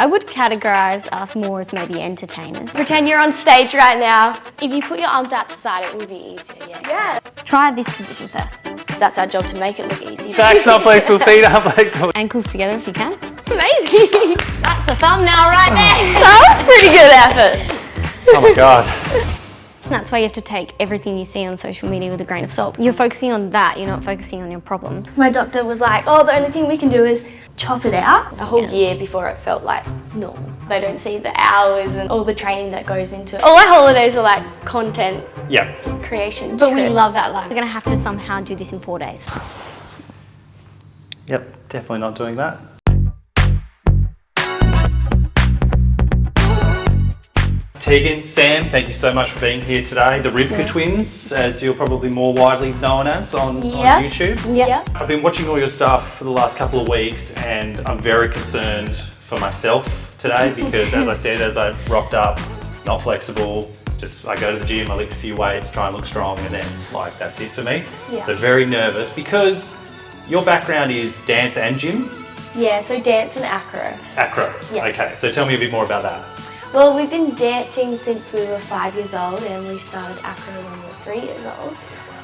I would categorize us more as maybe entertainers. Pretend you're on stage right now. If you put your arms out to the side, it would be easier, yeah. Try this position first. That's our job, to make it look easy. Back's not flexible, feet aren't flexible. Ankles together if you can. Amazing. That's the thumbnail right there. That was pretty good effort. Oh my God. That's why you have to take everything you see on social media with a grain of salt. You're focusing on that, you're not focusing on your problems. My doctor was like, oh, the only thing we can do is chop it out. A whole year before it felt like normal. They don't see the hours and all the training that goes into it. All my holidays are like content creation. But we love that life. We're gonna have to somehow do this in 4 days. Yep, definitely not doing that. Tegan, Sam, thank you so much for being here today. The Rybka Twins, as you're probably more widely known as on YouTube. Yeah. I've been watching all your stuff for the last couple of weeks and I'm very concerned for myself today because as I said, as I rocked up, not flexible, just I go to the gym, I lift a few weights, try and look strong and then like that's it for me. Yeah. So very nervous because your background is dance and gym? Yeah, so dance and acro. Acro, Yeah. Okay. So tell me a bit more about that. Well, we've been dancing since we were 5 years old and we started acro when we were 3 years old.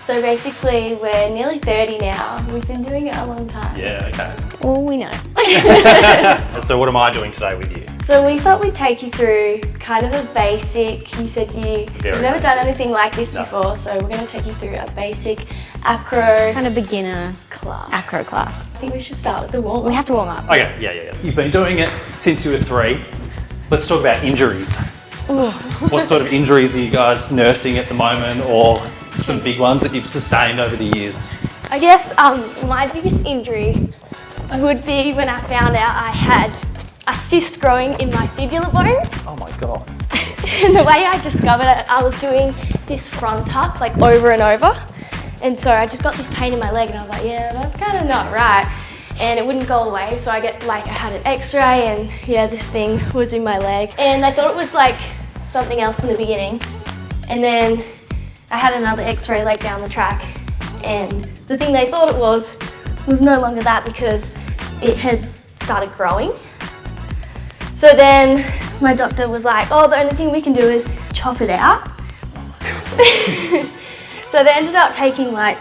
So basically we're nearly 30 now. We've been doing it a long time. Yeah, okay. All we know. So what am I doing today with you? So we thought we'd take you through kind of a basic, you said you've never done anything like this before, so we're going to take you through a basic acro Kind of beginner class. acro class. I think we should start with the warm-up. We have to warm up. Okay, yeah. You've been doing it since you were 3. Let's talk about injuries. Ooh. What sort of injuries are you guys nursing at the moment or some big ones that you've sustained over the years? I guess my biggest injury would be when I found out I had a cyst growing in my fibula bone. Oh my God. And the way I discovered it, I was doing this front tuck like over and over. And so I just got this pain in my leg and I was like, yeah, that's kind of not right. And it wouldn't go away, so I had an x-ray and yeah, this thing was in my leg. And I thought it was like something else in the beginning. And then I had another x-ray like down the track and the thing they thought it was no longer that because it had started growing. So then my doctor was like, oh, the only thing we can do is chop it out. So they ended up taking like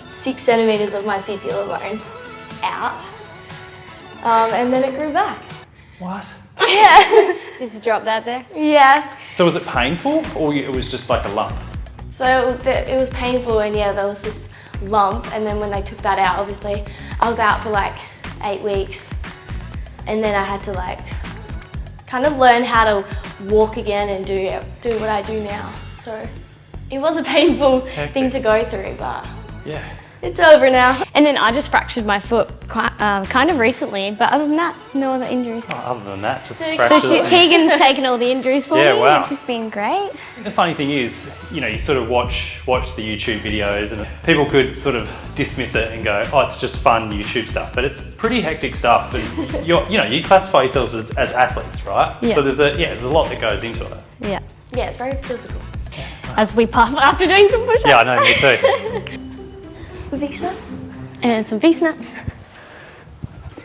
6 centimeters of my fibula bone out, and then it grew back. What? Yeah. Just drop that there. Yeah. So was it painful or it was just like a lump? So it was painful and yeah, there was this lump and then when they took that out, obviously, I was out for like 8 weeks and then I had to like kind of learn how to walk again and do what I do now. So it was a painful thing to go through, but yeah. It's over now. And then I just fractured my foot kind of recently, but other than that, no other injuries. Oh, other than that, just So fractures. Tegan's taken all the injuries for me, wow. which has been great. The funny thing is, you sort of watch the YouTube videos and people could sort of dismiss it and go, oh, it's just fun YouTube stuff, but it's pretty hectic stuff. And you classify yourselves as athletes, right? Yeah. So there's a lot that goes into it. Yeah. Yeah, it's very physical. As we puff after doing some push-ups. Yeah, I know, me too. V-snaps? And some V-snaps.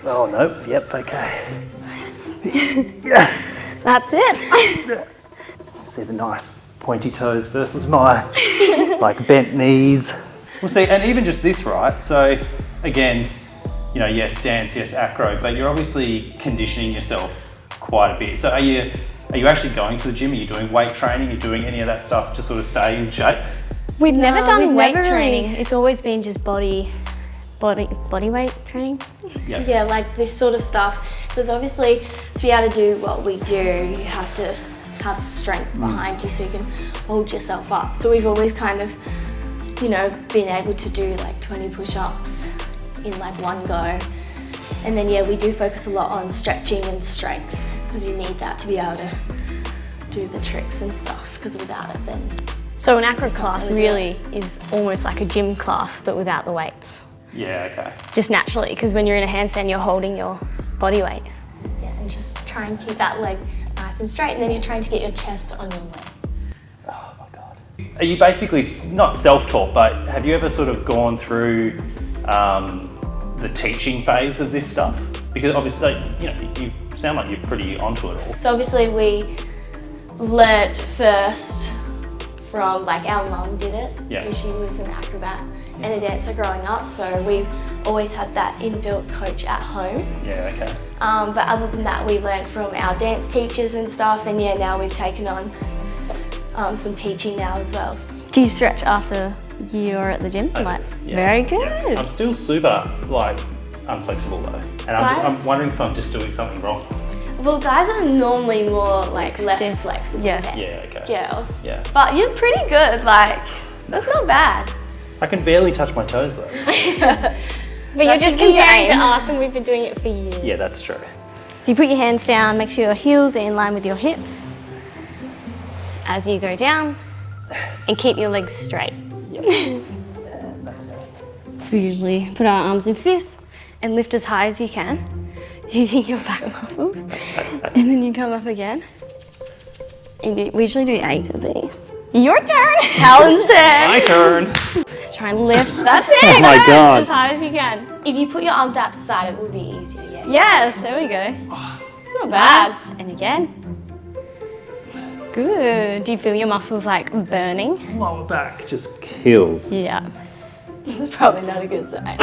Oh, no, yep, okay. That's it. See the nice pointy toes versus my like bent knees. Well, see, and even just this, right? So again, yes, dance, yes, acro, but you're obviously conditioning yourself quite a bit. So are you actually going to the gym? Are you doing weight training? Are you doing any of that stuff to sort of stay in shape? We've never done weight never training. It's always been just body weight training. Yeah, like this sort of stuff. Because obviously, to be able to do what we do, you have to have the strength behind you so you can hold yourself up. So we've always kind of, been able to do like 20 push-ups in like one go. And then yeah, we do focus a lot on stretching and strength because you need that to be able to do the tricks and stuff. Because without it, then. So an acro class really is almost like a gym class, but without the weights. Yeah, okay. Just naturally, because when you're in a handstand, you're holding your body weight. Yeah, and just try and keep that leg nice and straight, and then you're trying to get your chest on your leg. Oh my God. Are you basically, not self-taught, but have you ever sort of gone through the teaching phase of this stuff? Because obviously, you've sound like you're pretty onto it all. So obviously we learnt first from, like, our mum did it, Yeah. because she was an acrobat and a dancer growing up, so we've always had that inbuilt coach at home. Yeah, okay. But other than that, we learnt from our dance teachers and stuff, and yeah, now we've taken on some teaching now as well. Do you stretch after you're at the gym? I do, Like, yeah. very good. Yeah. I'm still super, like, unflexible though. And I'm wondering if I'm just doing something wrong. Well, guys are normally more, like, less Stiff. flexible Yeah. than Yeah, okay. girls. Yeah. But you're pretty good, like, that's not bad. I can barely touch my toes though. But you're just should be comparing to aim. us, and we've been doing it for years. Yeah, that's true. So you put your hands down, make sure your heels are in line with your hips as you go down, and keep your legs straight. Yep. And that's it. So we usually put our arms in fifth and lift as high as you can, using your back muscles, and then you come up again. And we usually do 8 of these. Your turn! Callan's turn! My turn. Try and lift, that's it! Oh my God. As high as you can. If you put your arms out to the side, it would be easier, yeah. Yes, there we go. It's not bad. And again. Good. Do you feel your muscles like burning? Lower back just kills. Yeah. This is probably not a good sign.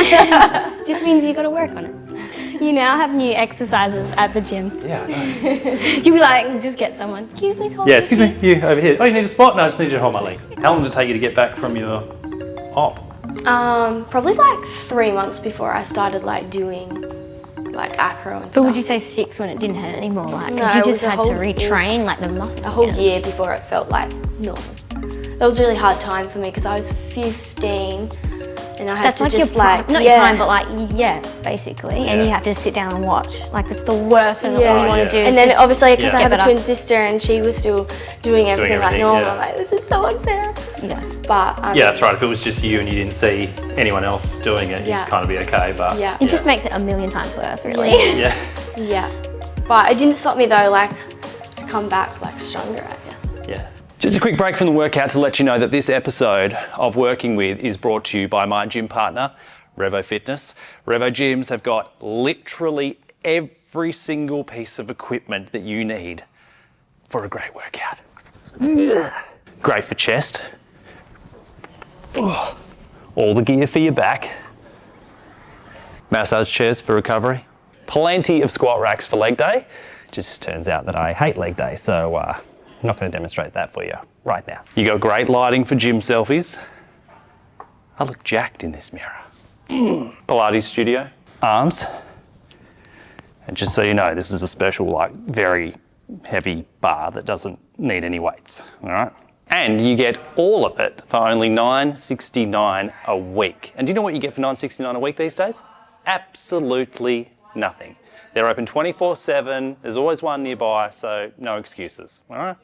Just means you got to work on it. You now have new exercises at the gym. Yeah, I know. You'll be like, just get someone. Can you please hold Yeah, me? excuse me, you over here. Oh, you need a spot? No, I just need you to hold my legs. How long did it take you to get back from your op? Probably like 3 months before I started, like, doing, like, acro and But stuff. would you say 6 when it didn't hurt anymore? Like, No, because you it just was a had to whole- retrain like the muscles. a whole again. year before it felt like normal. That was a really hard time for me because I was 15 and I had That's to like just your prime, like, not yeah. your time, but like, yeah, basically. And Yeah. you have to sit down and watch. Like, that's the worst when Yeah. all you Oh, want yeah. to do is And then just obviously because Yeah. I have Give a it twin up. sister and she was still doing everything like everything, normal. yeah. I'm like, this is so unfair. yeah. But Yeah, that's right. If it was just you and you didn't see anyone else doing it, Yeah. you'd kind of be okay. But Yeah. It just makes it a million times worse, really. yeah. yeah. But it didn't stop me though, like I come back like stronger, I guess. Yeah. Just a quick break from the workout to let you know that this episode of Working With is brought to you by my gym partner, Revo Fitness. Revo gyms have got literally every single piece of equipment that you need for a great workout. Great for chest. All the gear for your back. Massage chairs for recovery. Plenty of squat racks for leg day. Just turns out that I hate leg day, so I'm not going to demonstrate that for you right now. You got great lighting for gym selfies. I look jacked in this mirror. Pilates studio, arms. And just so you know, this is a special, like, very heavy bar that doesn't need any weights, all right? And you get all of it for only $9.69 a week. And do you know what you get for $9.69 a week these days? Absolutely nothing. They're open 24/7. There's always one nearby, so no excuses, all right?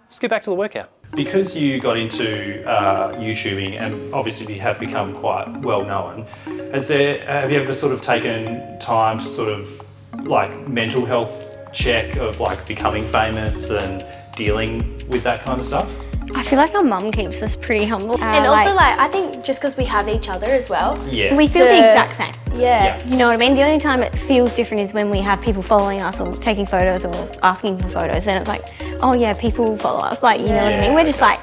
Let's get back to the workout. Because you got into YouTubing and obviously you have become quite well known, have you ever sort of taken time to sort of like mental health check of like becoming famous and dealing with that kind of stuff? I feel like our mum keeps us pretty humble. And also like I think just because we have each other as well. Yeah. we feel the exact same. Yeah. You know what I mean? The only time it feels different is when we have people following us or taking photos or asking for photos. Then it's like, oh yeah, people follow us. Like, you know what I mean? We're just like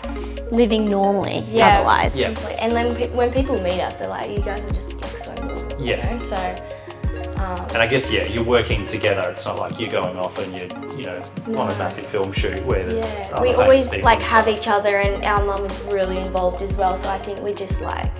living normally Yeah. otherwise. Yeah. And then when people meet us, they're like, you guys are just like so normal. Yeah. You know? So And I guess, yeah, you're working together. It's not like you're going off and you're, on a massive film shoot where there's yeah, other we famous always people like and have stuff. each other, and our mum is really involved as well. So I think we just like,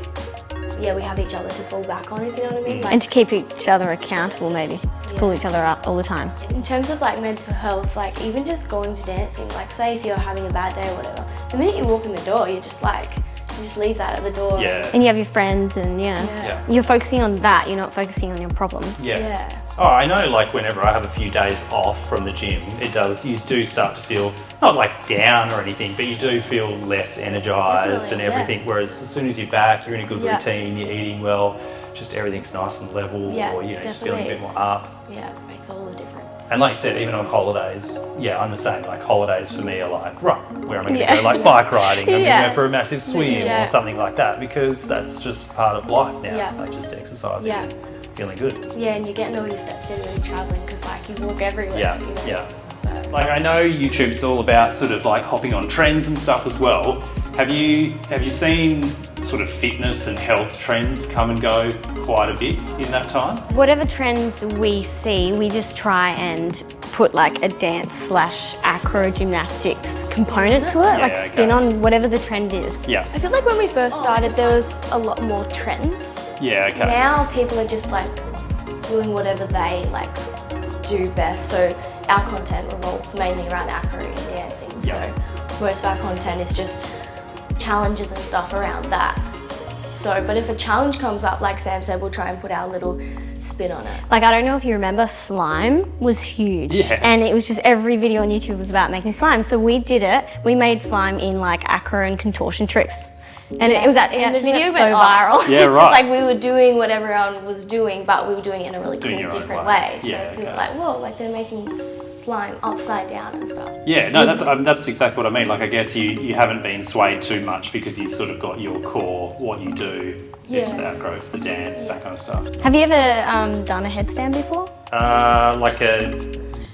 yeah, we have each other to fall back on, if you know what I mean. Like, And to keep each other accountable, maybe. To pull each other up all the time. in terms of like mental health, like even just going to dancing, like say if you're having a bad day or whatever, the minute you walk in the door, you're just like, you just leave that at the door. Yeah. And you have your friends and Yeah. You're focusing on that, you're not focusing on your problems. Yeah. Oh, I know, like, whenever I have a few days off from the gym, you do start to feel, not like down or anything, but you do feel less energized and Definitely, everything. Whereas as soon as you're back, you're in a good Yeah. routine, you're eating well, just everything's nice and level, Yeah, or, just feeling a bit more definitely. up. Yeah, it makes all the difference. And like you said, even on holidays, yeah, I'm the same. Like, holidays for me are like, right, where am I going to Yeah. go? Like, bike riding, I'm going to Yeah. go for a massive swim Yeah. or something like that, because that's just part of life now, Yeah. like just exercising. Yeah. feeling good. Yeah, and you're getting all your steps in when you're traveling because like you walk everywhere. Yeah, you know? yeah. So. Like I know YouTube's all about sort of like hopping on trends and stuff as well. Have you seen sort of fitness and health trends come and go quite a bit in that time? Whatever trends we see, we just try and put like a dance / acro gymnastics component to it, like spin on whatever the trend is. Yeah. I feel like when we first started, there was a lot more trends. Yeah, okay. Now people are just like doing whatever they like do best. So our content revolves mainly around acro and dancing. Yeah. So most of our content is just challenges and stuff around that. So, but if a challenge comes up, like Sam said, we'll try and put our little spin on it. Like, I don't know if you remember, slime was huge. Yeah. And it was just every video on YouTube was about making slime. So we did it. We made slime in like acro and contortion tricks. And it was and the video so went off. viral. Yeah, right. It's like we were doing what everyone was doing, but we were doing it in a really cool, Doing your own different way. way. So Yeah, people okay. were like, whoa, like they're making slime upside down and stuff. Yeah, no, that's exactly what I mean. Like I guess you haven't been swayed too much because you've sort of got your core, what you do. It's the acro, it's the dance, that kind of stuff. Have you ever done a headstand before?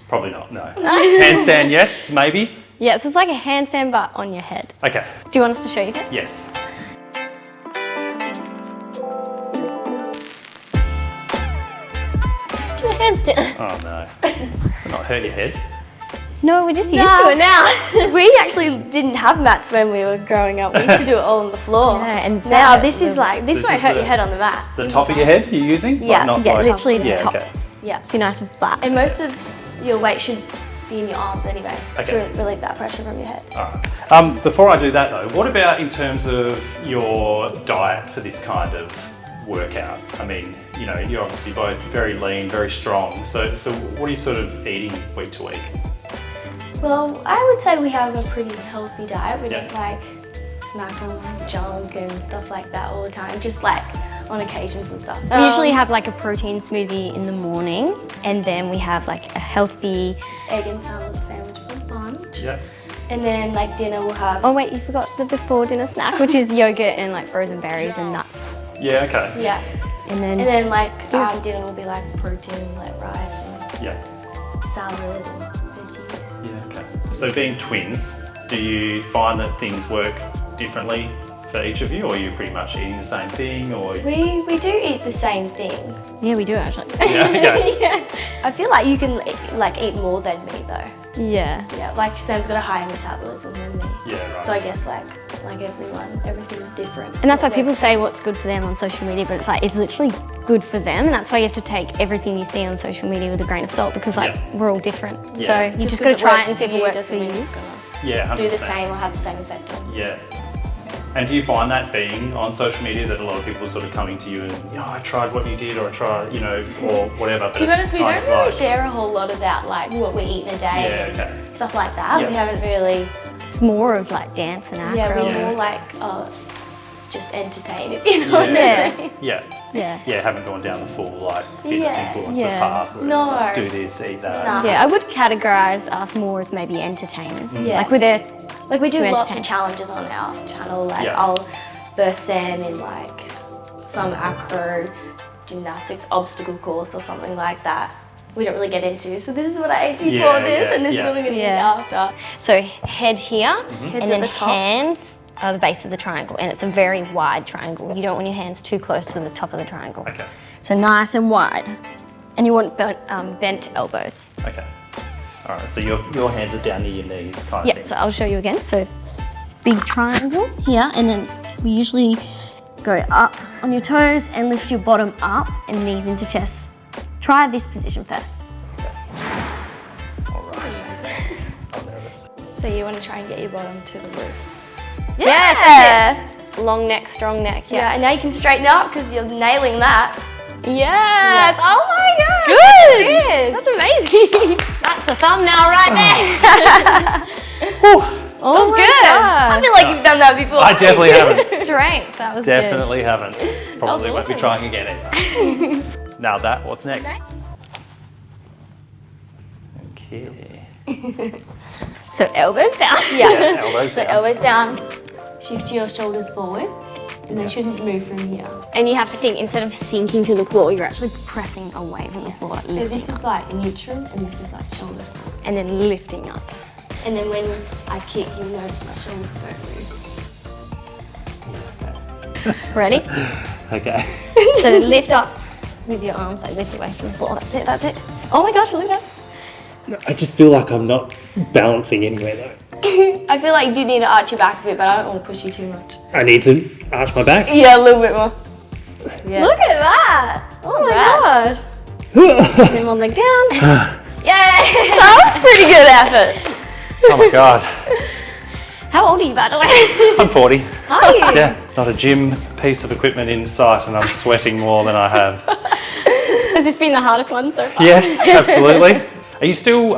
Probably not, no. Handstand, yes, maybe. Yeah, so it's like a handstand but on your head. Okay, Do you want us to show you this? yes. Do a handstand. Oh no. Does it not hurt your head? No, we're just used to it now. We actually didn't have mats when we were growing up. We used to do it all on the floor. Yeah, and now that- this is like, this This won't is hurt the- your head on the mat. The top of your head you're using? Like, Yeah, not yeah, like- literally the yeah, top. okay. Yeah. So nice and flat. And most of your weight should be in your arms anyway Okay. to relieve that pressure from your head. Alright. Before I do that though, what about in terms of your diet for this kind of workout? I mean, you know, you're obviously both very lean, very strong. So what are you sort of eating week to week? Well, I would say we have a pretty healthy diet. We Yeah. don't like snack on like junk and stuff like that all the time, just like on occasions and stuff. We usually have like a protein smoothie in the morning, and then we have like a healthy. egg and salad sandwich for lunch. Yeah. And then like dinner we'll have. Oh wait, you forgot the before dinner snack, which is yogurt and like frozen berries and nuts. Yeah, okay. Yeah. And then, And then like dinner will be like protein, like rice and Yeah. salad and veggies. Yeah, okay. So being twins, do you find that things work differently for each of you, or are you pretty much eating the same thing, or? We do eat the same things. yeah, we do actually. Yeah, okay. Yeah. I feel like you can like eat more than me though. Yeah. Yeah, like Sam's got a higher metabolism than me. Yeah, right. So I guess like everyone, everything's different. And that's why What people works. say what's good for them on social media, but it's like, it's literally good for them. And that's why you have to take everything you see on social media with a grain of salt, because like, Yeah. we're all different. Yeah. So you just 'cause gotta try it works and see if it works for doesn't mean you. it's gonna Yeah, 100%. do the same or have the same effect on you. Yeah. And do you find that being on social media that a lot of people are sort of coming to you and, you know, I tried what you did, or I tried, you know, or whatever. But To be honest, we kind don't of really like- share a whole lot about like what we eat in a day Yeah, and okay. stuff like that. Yeah. We haven't really. It's more of like dance and acro. Yeah, we're Yeah. more like just entertain, if you know what I Yeah. mean. Yeah. Yeah. Yeah, haven't gone down the full like fitness Yeah. influencer Yeah. path where No. it's like, do this, eat that. Nah. Yeah, I would categorize us more as maybe entertainers. Yeah. Like we're there. Like we do To lots entertain. of challenges on our channel. Like Yeah. I'll verse Sam in like some acro gymnastics obstacle course or something like that. We don't really get into. So this is what I ate before Yeah, this, yeah, and this yeah. is what we're gonna Yeah. eat after. So head here, Heads and at then the top. hands are the base of the triangle, and it's a very wide triangle. You don't want your hands too close to the top of the triangle. Okay. So nice and wide, and you want bent elbows. Okay. All right. So your hands are down near your knees, kind of Yeah. thing. So I'll show you again. So big triangle here, and then we usually go up on your toes and lift your bottom up and knees into chest. Try this position first. All right. I'm nervous. So you want to try and get your bottom to the roof. Yes, that's it. Long neck, strong neck. Yeah, and now you can straighten up because you're nailing that. Yes. Oh my god. Good. Yes. That's amazing. That's the thumbnail right there. That was my good. God. I feel like you've done that before. I definitely haven't. Strength. That was Definitely haven't. Probably won't be awesome. trying again either. Now that, what's next? Okay. good. So elbows down. Yeah. Yeah, elbows So down. elbows down. Shift your shoulders forward. and they shouldn't move from here. And you have to think, instead of sinking to the floor, you're actually pressing away from the floor. Like So this is like neutral, and this is like shoulders forward. and then lifting up. And then when I kick, you'll notice my shoulders don't move. Ready? Okay. So lift up with your arms, like lift away from the floor. That's it, that's it. Oh my gosh, look at that. I just feel like I'm not balancing anywhere though. I feel like you do need to arch your back a bit, but I don't want to push you too much. I need to arch my back. Yeah, a little bit more. Yeah. Look at that! Oh my Right. gosh. Then one leg down. Yay! That was pretty good effort. Oh my god. How old are you, by the way? I'm 40. Are you? Yeah, not a gym piece of equipment in sight, and I'm sweating more than I have. Has this been the hardest one so far? Yes, absolutely. Are you still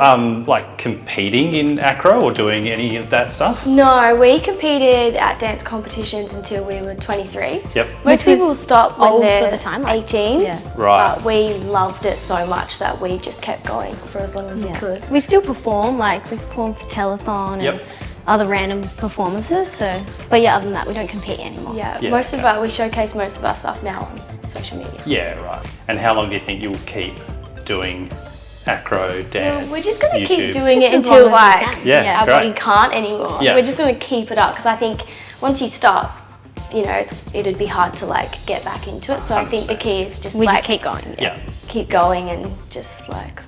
like competing in acro or doing any of that stuff? No, we competed at dance competitions until we were 23. Yep. Most people stop when old for they're the time, like- 18. Yeah. Right. But we loved it so much that we just kept going for as long as we could. We still perform, like we perform for telethon and Yep. other random performances. So, but yeah, other than that, we don't compete anymore. Yeah, Yeah, most of we showcase most of our stuff now on social media. Yeah, right. And how long do you think you'll keep doing acro, dance, We're just going to keep YouTube? doing Just it as until long as we like can. Yeah, our great. body can't anymore. Yeah. We're just going to keep it up because I think once you start, you know, it'd be hard to like get back into it. So I think the 100%. key is just We like just keep going. Yeah. keep going and just like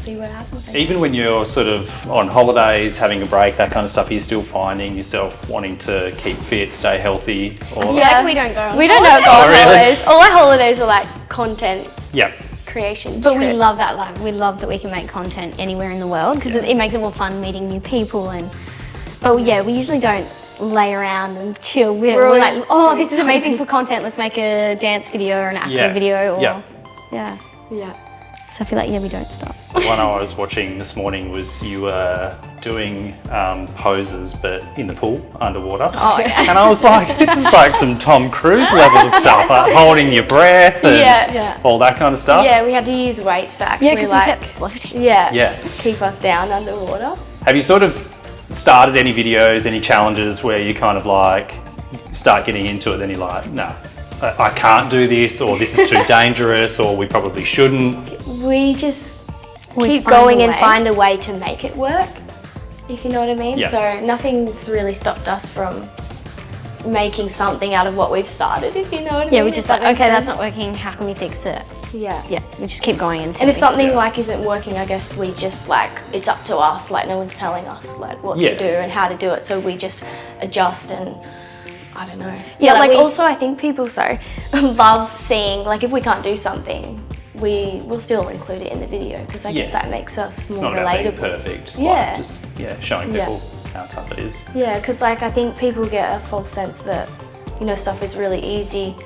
see what happens. Even when you're sort of on holidays, having a break, that kind of stuff, are you still finding yourself wanting to keep fit, stay healthy? Or Yeah, like we don't go on We don't know go on Oh, really? holidays. All our holidays are like content Yeah. creation. But we trips. love that, like we love that we can make content anywhere in the world because it makes it more fun meeting new people but yeah, we usually don't lay around and chill. We're always like, oh, doing this is amazing for content. Let's make a dance video or an acro Yeah. video. Or, Yeah. yeah. Yeah. So I feel like we don't stop. The one I was watching this morning was you were doing poses, but in the pool, underwater. Oh yeah. And I was like, this is like some Tom Cruise level stuff, like holding your breath and Yeah. all that kind of stuff. Yeah, we had to use weights to Yeah, actually because we like kept floating. Yeah. keep us down underwater. Have you sort of started any videos, any challenges where you kind of like start getting into it, then you're like, no, I can't do this, or this is too dangerous, or we probably shouldn't? We just Always keep find going a and way. find a way to make it work, if you know what I mean. Yeah. So nothing's really stopped us from making something out of what we've started, if you know what I mean. Yeah, we If just that like, makes okay, that's sense. not working. How can we fix it? Yeah. Yeah, we just keep going until And if something Yeah. like isn't working, I guess we just like, it's up to us, like no one's telling us like what Yeah. to do and how to do it, so we just adjust and I don't know. Yeah, But, like like we- also I think people love seeing, like if we can't do something, we will still include it in the video because I guess Yeah. that makes us It's more not about being relatable. perfect. It's Yeah. like just showing Yeah. people how tough it is. Yeah, because like I think people get a false sense that, you know, stuff is really easy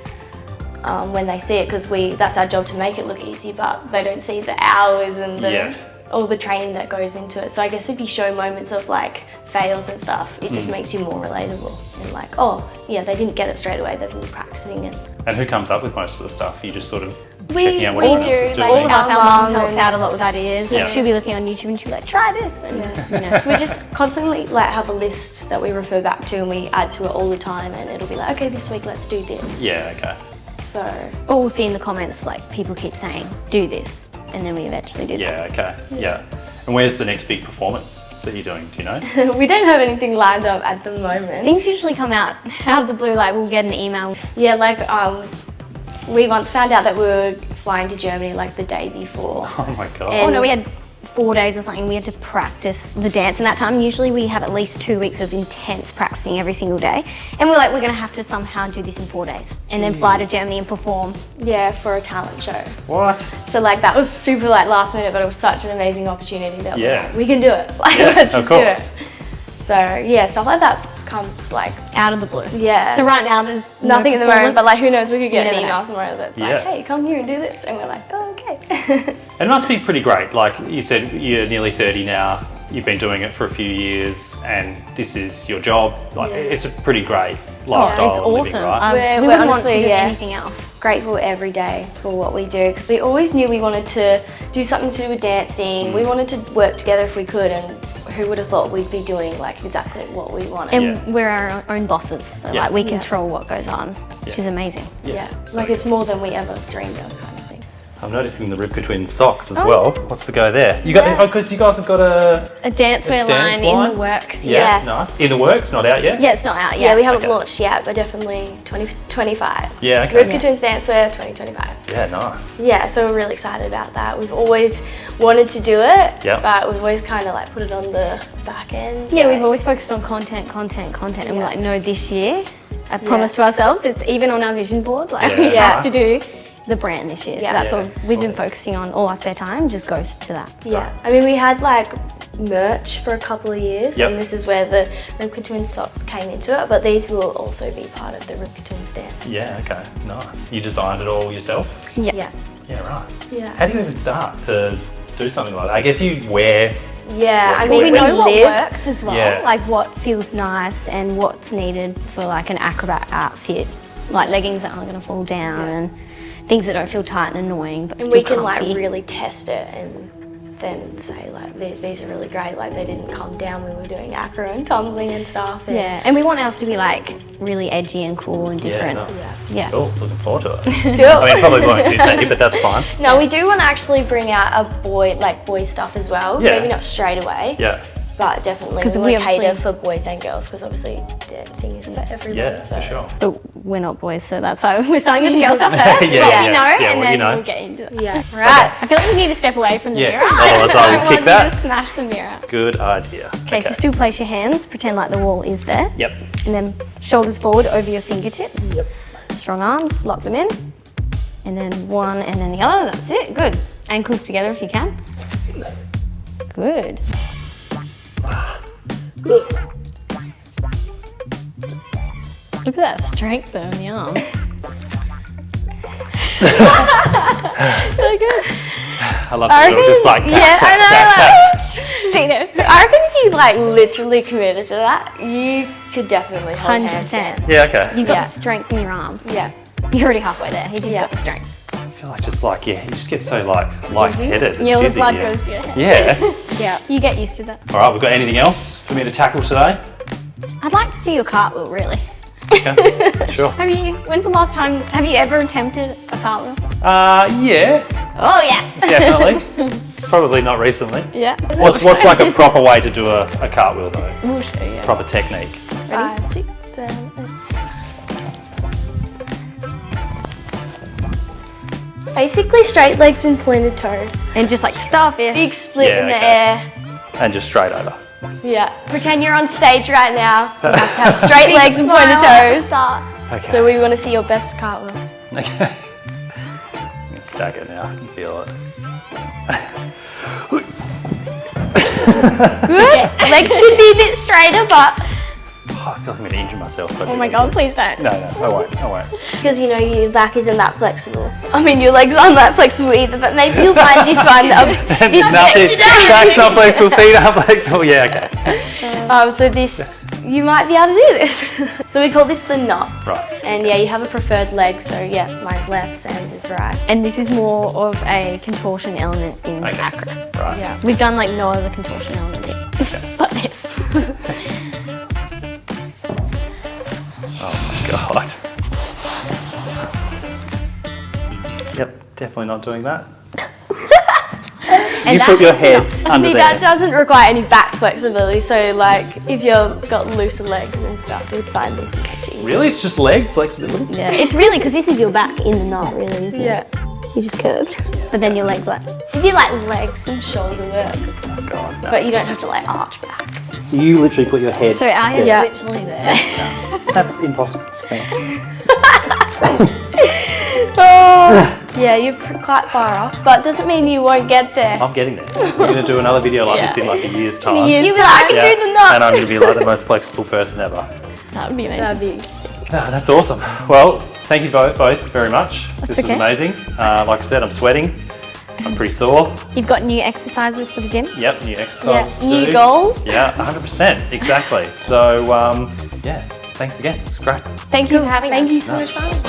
when they see it because that's our job to make it look easy, but they don't see the hours and all the training that goes into it. So I guess if you show moments of like fails and stuff, it just makes you more relatable and like, oh yeah, they didn't get it straight away, they've been practicing it. And who comes up with most of the stuff? You just sort of We- checking out what we everyone do, else is like, doing? All of us, Our our mum mum helps and- out a lot with ideas. Yeah. Like she'll be looking on YouTube and she'll be like, try this. And, you know. So we just constantly like have a list that we refer back to and we add to it all the time, and it'll be like, okay, this week let's do this. Yeah, okay. So Or we'll see in the comments, like people keep saying, do this. And then we eventually do that. Yeah, okay. Yeah. And where's the next big performance that you're doing? Do you know? we don't have anything lined up at the moment. Things usually come out of the blue, like we'll get an email. Yeah, like we once found out that we were flying to Germany like the day before. Oh my god. And- Oh no, we had 4 days or something. We had to practice the dance in that time. Usually we have at least 2 weeks of intense practicing every single day. And we're like, we're gonna have to somehow do this in 4 days and then fly to Germany and perform. Yeah, for a talent show. What? So like that was super like last minute, but it was such an amazing opportunity that we're Yeah. like, we can do it. Like, Yeah, let's of just do course. it. So yeah, stuff like that comes like Out of the blue. Yeah. So right now there's nothing in the moment, but like who knows, we could get You an never email know. tomorrow that's Yeah. like, hey, come here and do this, and we're like, oh, okay. It must be pretty great. Like you said, you're nearly 30 now. You've been doing it for a few years, and this is your job. Like it's a pretty great lifestyle it's and living, awesome. right? We're We wouldn't want honestly, to do yeah. anything else. Grateful every day for what we do because we always knew we wanted to do something to do with dancing. We wanted to work together if we could, and who would have thought we'd be doing like exactly what we wanted. And we're our own bosses, so Yeah. like we control what goes on, which is amazing. Yeah, So like it's more than we ever dreamed of, kind of thing. I'm noticing the Rybka Twins socks as well. What's the go there? You got because you guys have got a Dancewear dance line in line? the works. Yes. nice. In the works, not out yet. Yeah, it's not out Yeah, yet. we haven't Okay. launched yet, but definitely 2025. Yeah, okay. Rybka Twins Danceware 2025. Yeah, nice. Yeah, so we're really excited about that. We've always wanted to do it, Yeah. but we've always kind of like put it on the back end. Yeah, like- we've always focused on content, and we're Yeah. like, no, this year, I promised to ourselves, it's even on our vision board, like we Yeah. have to do the brand this year. So Yeah. that's Yeah, what we've been solid. focusing on. All our spare time just goes to that. Yeah, I mean, we had like merch for a couple of years, Yep. and this is where the Rybka Twins socks came into it, but these will also be part of the Rybka Twins dance. Yeah, okay, nice. You designed it all yourself? Yeah. Yeah. Yeah, right. Yeah. How do you even start to do something like that? I guess you wear. Yeah, I Well, mean, We we know what live. works as well, Yeah. like what feels nice and what's needed for like an acrobat outfit, like leggings that aren't going to fall down and things that don't feel tight and annoying, but And still we can like comfy. really test it and then say like these are really great, like they didn't come down when we were doing acro and tumbling and stuff. And Yeah, and we want ours to be like really edgy and cool and Yeah, different. nice. Yeah. Cool, looking forward to it. Cool. I mean, probably won't do that, but that's fine. No, we do want to actually bring out a boy stuff as well. Yeah. Maybe not straight away, Yeah, but definitely 'Cause we we want to cater obviously- for boys and girls because obviously dancing is for everyone. yeah, so. for sure. But we're not boys, so that's why we're starting with the girl stuff first. Yeah, what yeah, you know, yeah, and what then you know. we'll get into it. Yeah. Right. I feel like we need to step away from the Yes, mirror. otherwise I will want kick you that. to smash the mirror. Good idea. Okay, so still place your hands, pretend like the wall is there, Yep. and then shoulders forward over your fingertips. Yep. Strong arms, lock them in, and then one and then the other. That's it. Good. Ankles together if you can. Good. Look at that strength though in the arm. So good. I love the little just like tap, tap, tap, tap. Stay there. I reckon if you like literally committed to that, you could definitely hold hands down. 100%. Yeah, okay. You've got Yeah. the strength in your arms. Yeah. You're already halfway there. You've Yeah. got the strength. I feel like just like, yeah, you just get so like lightheaded and Yeah, all the dizzy. blood Yeah. goes to your head. Yeah. Yeah. You get used to that. All right, we've got anything else for me to tackle today? I'd like to see your cartwheel, really. Okay, sure. When's the last time, have you ever attempted a cartwheel? Yeah, Oh, yes. definitely. Probably not recently. Yeah. What's like a proper way to do a cartwheel though? We'll show you. Proper technique. 5, 6, 7, 8. Basically straight legs and pointed toes. And just like starfish. Big split Yeah, in the okay. air. And just straight over. Yeah. Pretend you're on stage right now. You have to have straight legs and Smile pointed at the toes. start. Okay. So we want to see your best cartwheel. Okay. I'm gonna stack it now. I can feel it. Good. Legs could be a bit straighter, but Oh, I feel like I'm gonna injure myself. Oh my God, please don't. No, I won't. because you know your back isn't that flexible. I mean, your legs aren't that flexible either. But maybe you'll find this one. This Nothing. next to Back's not flexible, feet aren't flexible. Yeah, okay. So this, you might be able to do this. So we call this the knot. Right. And yeah, you have a preferred leg. So yeah, mine's left, Sam's is right. And this is more of a contortion element in Okay. acro. Right. Yeah. We've done like no other contortion elements in. But this. Oh my God. Yep, definitely not doing that. And You put your head under See, there. that doesn't require any back flexibility. So like, if you've got looser legs and stuff, you'd find this much easier. Really? It's just leg flexibility? Yeah, it's really because this is your back in the knot, really, isn't Yeah. it? You just curved, but then your legs like. You do like legs and shoulder work, Oh God, no. but you don't have to like arch back. So you literally put your head. So our head's Yeah. literally there. That's impossible. Oh, yeah, you're quite far off, but doesn't mean you won't get there. I'm getting there. We're going to do another video like this in like a year's time. year's You I can Yeah. do the knot. And I'm going to be like the most flexible person ever. That would be amazing. That'd be sick. No, that's awesome. Well, thank you both very much. This was okay. amazing. Like I said, I'm sweating. I'm pretty sore. You've got new exercises for the gym. Yep, new exercises. to New do. goals. Yeah, 100%. Exactly. So, yeah, thanks again. It's great. Thank you for having us. Thank you so much, guys.